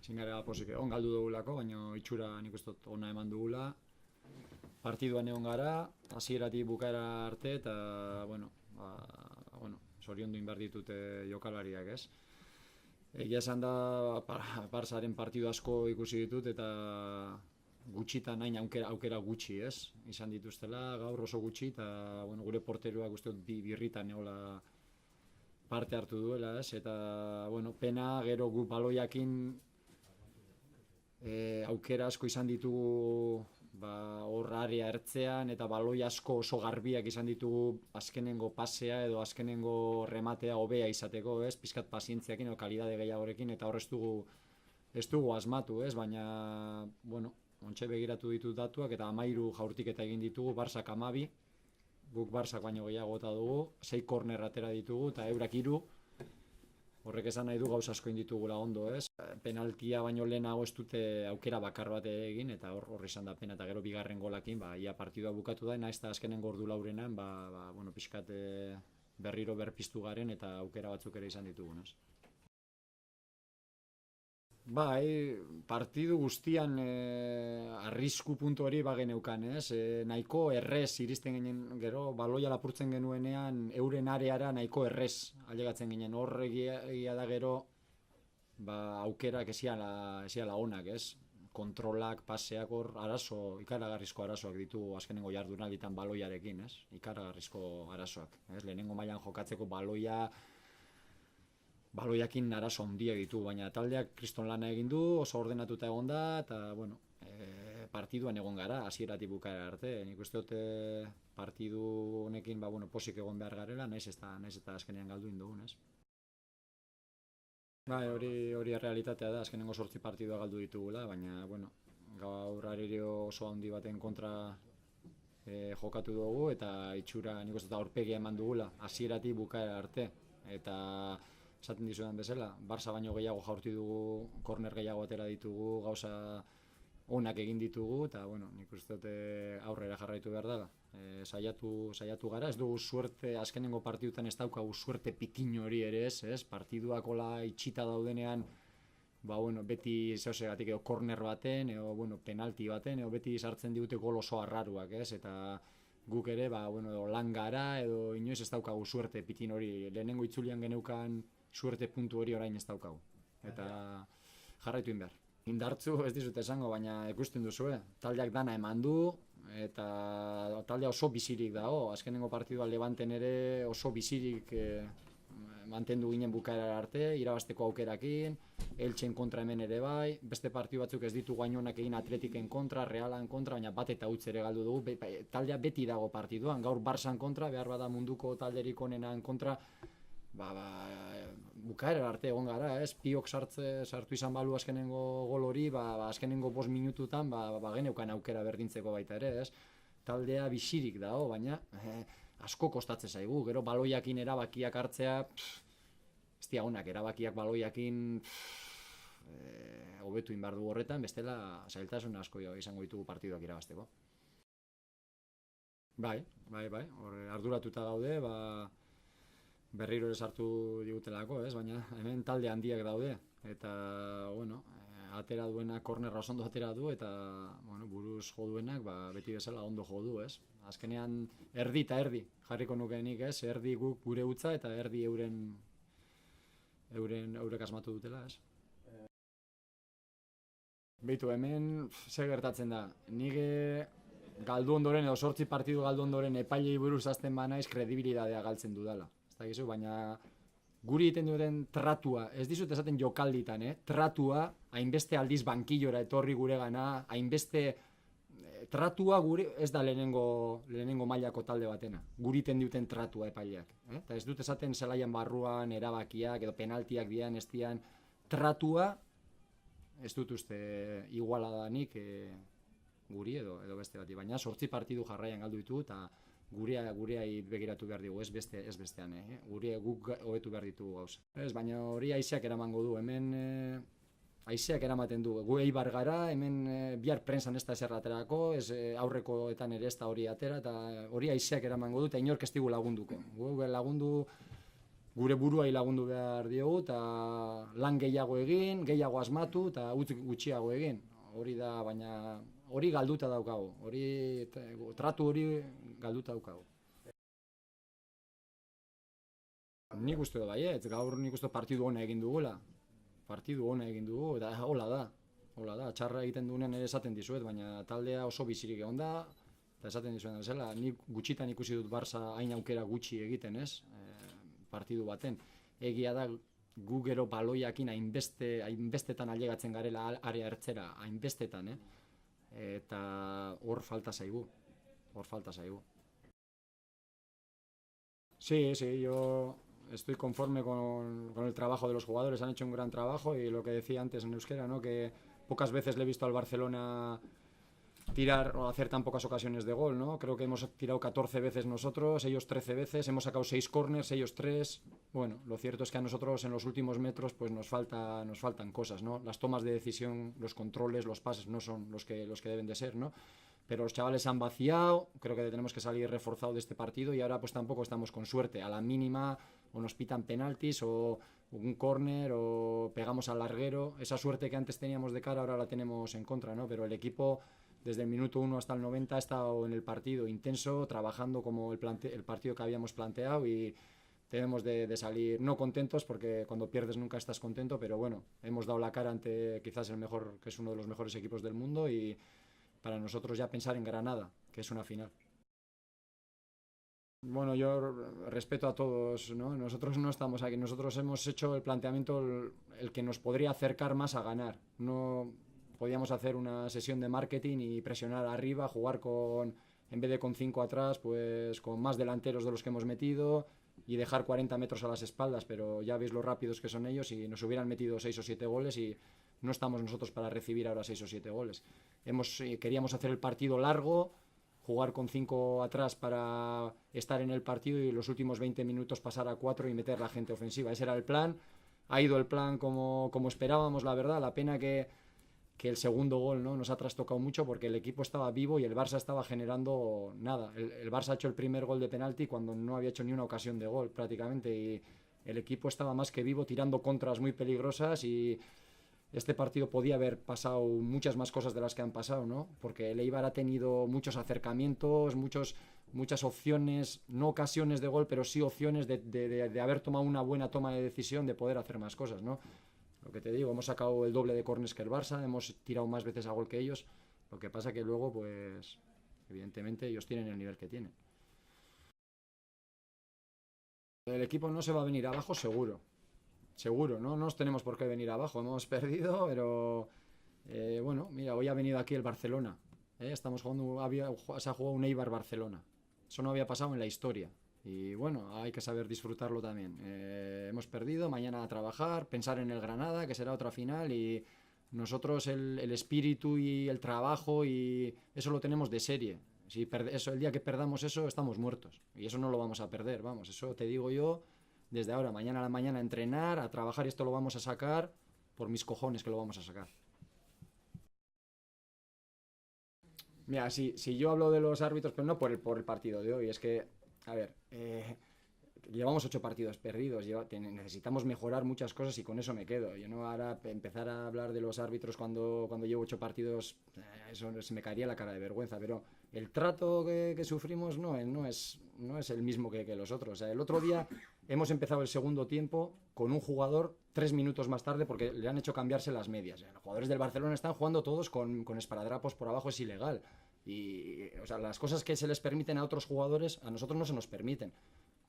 Zingara posik egon galdu dugulako, baina itxura nik uste dut ona eman dugula. Partiduan egon gara, hasieratik bukaera arte, eta, zoriondu behar ditut jokalariak, ez? Egia esan da, Barçaren partidu asko ikusi ditut, eta gutxitan hain aukera gutxi, ez? Izan dituztela, gaur oso gutxi, eta gure porteruak uste dut birritan egola parte hartu duela, ez? Eta, pena, gero gu baloiakin aukera asko izan ditugu hor area ertzean, eta baloi asko oso garbiak izan ditugu azkenengo pasea edo azkenengo rematea hobea izateko, ez? Pizkat pazientziakin edo kalidade gehiagorekin, eta hor ez dugu asmatu, ez? Baina, ontxe begiratu ditut datuak, eta 13 jaurtiketa egin ditugu, Barçak 12, guk Barçak baino gehiago eta dugu, 6 korner atera ditugu, eta eurak 3, horrek esan nahi du gauza asko inditugula ondo, ez? Penaltia baino lehenago ez dute aukera bakar bat egin, eta hor izan da pena, eta gero bigarren golakin, ia partidua bukatu da, naiz eta azkenen gordu laurenan, pixkat berriro berpiztu garen, eta aukera batzuk ere izan ditugun, ez? Bai, partidu guztian arrisku puntu hori bageneukan, ez? Nahiko errez iristen ginen, gero, baloia lapurtzen genuenean, euren areara nahiko errez ailegatzen ginen. Hor egia da gero, aukerak esiala onak, ez? Kontrolak, paseak hor ikaragarrizko arazoak ditugu azkenengo jardunalditan baloiarekin, ez? Ikaragarrizko arazoak, ez? Lehenengo mailan jokatzeko baloiakin arazo handia ditu, baina taldeak kriston lana egin du, oso ordenatuta egon da, eta, partiduan egon gara, hasieratik bukaera arte. Nik uste dut partidu honekin, posik egon behar garela, naiz eta azkenean galdu indugun, ez? Hori realitatea da, azkenengo 8 partidua galdu ditugula, baina, gaur Arerio oso handi baten kontra jokatu dugu, eta itxura nik uste dut aurpegia eman dugula, hasieratik bukaera arte, eta esaten dizudan bezala, Barça baino gehiago jaurti dugu, korner gehiago atera ditugu, gauza onak egin ditugu, eta nik uste dut aurrera jarraitu behar dela. Saiatu gara, ez dugu suerte, azkenengo partidutan ez daukagu suerte pikin hori ere ez, partiduak hola itxita daudenean, beti zehosegatik edo korner baten, edo penalti baten, edo beti sartzen digute gol oso arraruak, ez, eta guk ere, lan gara, edo inoiz ez daukagu suerte pikin hori, lehenengo itzulian geneukan suerte puntu hori orain ez daukagu. Eta jarraitu behar. Indartzu ez dizut esango, baina ikusten duzue. Taldeak dana eman du, eta taldea oso bizirik dago. Azkenengo partidua Levanten ere oso bizirik mantendu ginen bukaera arte, irabazteko aukerakin, Elchen kontra hemen ere bai, beste partidu batzuk ez ditu gainonak egin Atletiken kontra, Realan kontra, baina bat eta utz ere galdu dugu. Taldea beti dago partiduan, gaur Barçan kontra, behar bada munduko talderik onenan kontra, bukaera arte egon gara, ez? Piok sartu izan balu azkenengo gol hori, azkenengo 5 minututan geneukan aukera berdintzeko baita ere, ez? Taldea bizirik dago, baina asko kostatzen zaigu, gero baloiakin erabakiak hartzea, ez dira onak, erabakiak baloiakin hobetu behar du horretan, bestela zailtasun asko izango ditugu partiduak irabazteko. Bai, arduratuta gaude, berriro ere sartu digutelako, ez? Baina hemen talde handiak daude, eta, atera duenak kornerra oso ondo atera du, eta, buruz jo duenak, beti bezala ondo jo du, ez? Azkenean, erdi eta erdi jarriko nukenik, ez? Erdi guk gure utza, eta erdi eurek asmatu dutela, ez? Beitu, hemen, ze gertatzen da, nire galdu ondoren, edo 8 partidu galdu ondoren epailei buruz azten banaiz, kredibilidadea galtzen dudala. Baina guri egiten duten tratua, ez dizut esaten jokalditan, tratua, hainbeste aldiz bankillora etorri gure gana, hainbeste tratua guri ez da lehenengo mailako talde batena, guri egiten duten tratua epaileak. Eta ez dut esaten zelaian barruan, erabakiak edo penaltiak dian, ez dian, tratua, ez dut uste igualadanik guri edo beste bati, baina 8 partidu jarraian galdu ditu, eta gureai begiratu behar digu, ez bestean, guk hobetu behar ditugu gauza. Baina hori haizeak eramango du, hemen haizeak eramaten du, gu Eibar gara, hemen bihar prentsan ez da ezer aterako, aurrekoetan ere ez da hori atera, eta hori haizeak eramango du, eta inork ez digu lagunduko. Gu lagundu gure buruai lagundu behar diogu, eta lan gehiago egin, gehiago asmatu, eta utz gutxiago egin. Hori da, baina hori galduta daukagu, tratu hori galduta daukagu. Nik uste dut baietz, gaur nik uste partidu ona egin dugula. Partidu ona egin dugu, eta hola da. Hola da, txarra egiten duenean ere esaten dizuet, baina taldea oso bizirik egon da, eta esaten dizuet bezala, nik gutxitan ikusi dut Barça hain aukera gutxi egiten, ez? Partidu baten. Egia da, gu gero baloiakin hainbestetan ailegatzen garela area ertzera, hainbestetan, eta hor falta zaigu. Hor falta zaigu. Sí, sí, yo estoy conforme con el trabajo de los jugadores, han hecho un gran trabajo y lo que decía antes en euskera, ¿no? Que pocas veces le he visto al Barcelona tirar o hacer tan pocas ocasiones de gol, ¿no? Creo que hemos tirado 14 veces nosotros, ellos 13 veces, hemos sacado 6 corners, ellos 3. Bueno, lo cierto es que a nosotros en los últimos metros pues nos faltan cosas, ¿no? Las tomas de decisión, los controles, los pases no son los que deben de ser, ¿no? Pero los chavales han vaciado, creo que tenemos que salir reforzados de este partido y ahora pues tampoco estamos con suerte. A la mínima o nos pitan penaltis o un córner o pegamos al larguero. Esa suerte que antes teníamos de cara ahora la tenemos en contra, ¿no? Pero el equipo desde el minuto 1 hasta el 90 ha estado en el partido intenso, trabajando como el partido que habíamos planteado y debemos de salir no contentos porque cuando pierdes nunca estás contento, pero bueno, hemos dado la cara ante quizás el mejor, que es uno de los mejores equipos del mundo y para nosotros ya pensar en Granada, que es una final. Bueno, yo respeto a todos, ¿no? Nosotros no estamos aquí, nosotros hemos hecho el planteamiento el que nos podría acercar más a ganar. No podíamos hacer una sesión de marketing y presionar arriba, jugar en vez de con 5 atrás, pues con más delanteros de los que hemos metido y dejar 40 metros a las espaldas, pero ya veis lo rápidos que son ellos y nos hubieran metido 6 o 7 goles y no estamos nosotros para recibir ahora 6 o 7 goles. Queríamos hacer el partido largo, jugar con 5 atrás para estar en el partido y los últimos 20 minutos pasar a 4 y meter la gente ofensiva. Ese era el plan. Ha ido el plan como esperábamos, la verdad. La pena que el segundo gol, ¿no? Nos ha trastocado mucho porque el equipo estaba vivo y el Barça estaba generando nada. El Barça ha hecho el primer gol de penalti cuando no había hecho ni una ocasión de gol prácticamente y el equipo estaba más que vivo tirando contras muy peligrosas y este partido podía haber pasado muchas más cosas de las que han pasado, ¿no? Porque el Eibar ha tenido muchos acercamientos, muchas opciones, no ocasiones de gol, pero sí opciones de haber tomado una buena toma de decisión, de poder hacer más cosas, ¿no? Lo que te digo, hemos sacado el doble de córners que el Barça, hemos tirado más veces a gol que ellos, lo que pasa que luego, pues, evidentemente ellos tienen el nivel que tienen. El equipo no se va a venir abajo seguro. Seguro, no nos tenemos por qué venir abajo. Hemos perdido, pero bueno, mira, hoy ha venido aquí el Barcelona. Estamos jugando, se ha jugado un Eibar-Barcelona. Eso no había pasado en la historia. Y bueno, hay que saber disfrutarlo también. Hemos perdido, mañana a trabajar, pensar en el Granada, que será otra final. Y nosotros el espíritu y el trabajo, y eso lo tenemos de serie. El día que perdamos eso, estamos muertos. Y eso no lo vamos a perder, vamos, eso te digo yo. Desde ahora, mañana a la mañana, a entrenar, a trabajar y esto lo vamos a sacar por mis cojones que lo vamos a sacar. Mira, si yo hablo de los árbitros, pero no por el partido de hoy, es que, a ver, llevamos 8 partidos perdidos, necesitamos mejorar muchas cosas y con eso me quedo. Yo no ahora empezar a hablar de los árbitros cuando llevo 8 partidos, eso se me caería la cara de vergüenza, pero el trato que sufrimos no es el mismo que los otros. O sea, el otro día hemos empezado el segundo tiempo con un jugador 3 minutos más tarde porque le han hecho cambiarse las medias. Los jugadores del Barcelona están jugando todos con esparadrapos por abajo, es ilegal. Y, o sea, las cosas que se les permiten a otros jugadores, a nosotros no se nos permiten.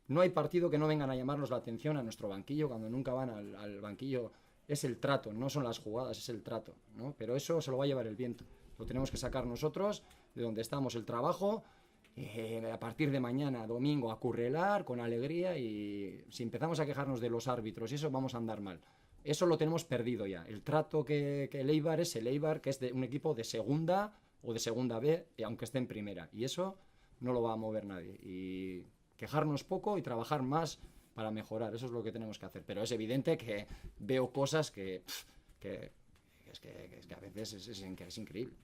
No hay partido que no vengan a llamarnos la atención a nuestro banquillo cuando nunca van al banquillo. Es el trato, no son las jugadas, es el trato, ¿no? Pero eso se lo va a llevar el viento. Lo tenemos que sacar nosotros, de donde estamos, el trabajo, a partir de mañana, domingo, a currelar con alegría, y si empezamos a quejarnos de los árbitros y eso, vamos a andar mal. Eso lo tenemos perdido ya. El trato que el Eibar es el Eibar, que es de un equipo de segunda o de segunda B, aunque esté en primera. Y eso no lo va a mover nadie. Y quejarnos poco y trabajar más para mejorar. Eso es lo que tenemos que hacer. Pero es evidente que veo cosas que a veces es increíble.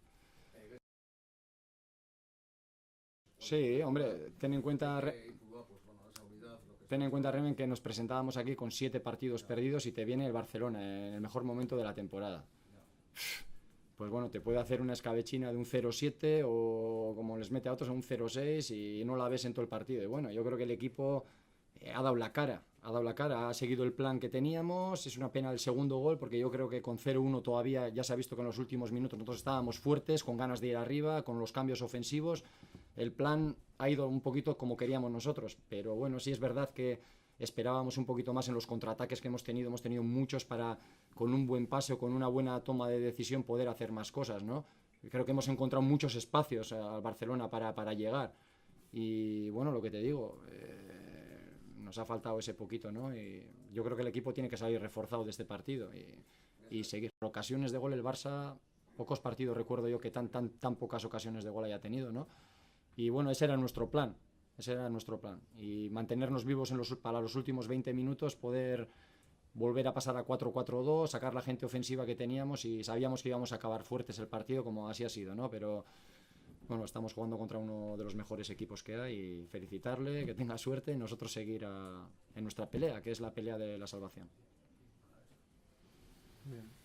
Sí, hombre, ten en cuenta... ten en cuenta, Remen, que nos presentábamos aquí con 7 partidos perdidos y te viene el Barcelona en el mejor momento de la temporada. Pues bueno, te puede hacer una escabechina de un 0-7 o como les mete a otros a un 0-6 y no la ves en todo el partido. Y bueno, yo creo que el equipo ha dado la cara, ha seguido el plan que teníamos. Es una pena el segundo gol porque yo creo que con 0-1 todavía ya se ha visto que en los últimos minutos nosotros estábamos fuertes, con ganas de ir arriba, con los cambios ofensivos. El plan ha ido un poquito como queríamos nosotros, pero bueno, sí es verdad que esperábamos un poquito más en los contraataques que hemos tenido muchos para, con un buen pase o con una buena toma de decisión, poder hacer más cosas, ¿no? Creo que hemos encontrado muchos espacios al Barcelona para llegar y bueno, lo que te digo, nos ha faltado ese poquito, ¿no? Y yo creo que el equipo tiene que salir reforzado de este partido y seguir. Por ocasiones de gol el Barça, pocos partidos recuerdo yo que tan pocas ocasiones de gol haya tenido, ¿no? Y bueno, ese era nuestro plan. Y mantenernos vivos para los últimos 20 minutos, poder volver a pasar a 4-4-2, sacar la gente ofensiva que teníamos y sabíamos que íbamos a acabar fuertes el partido, como así ha sido, ¿no? Pero bueno, estamos jugando contra uno de los mejores equipos que hay y felicitarle, que tenga suerte y nosotros seguir en nuestra pelea, que es la pelea de la salvación. Bien.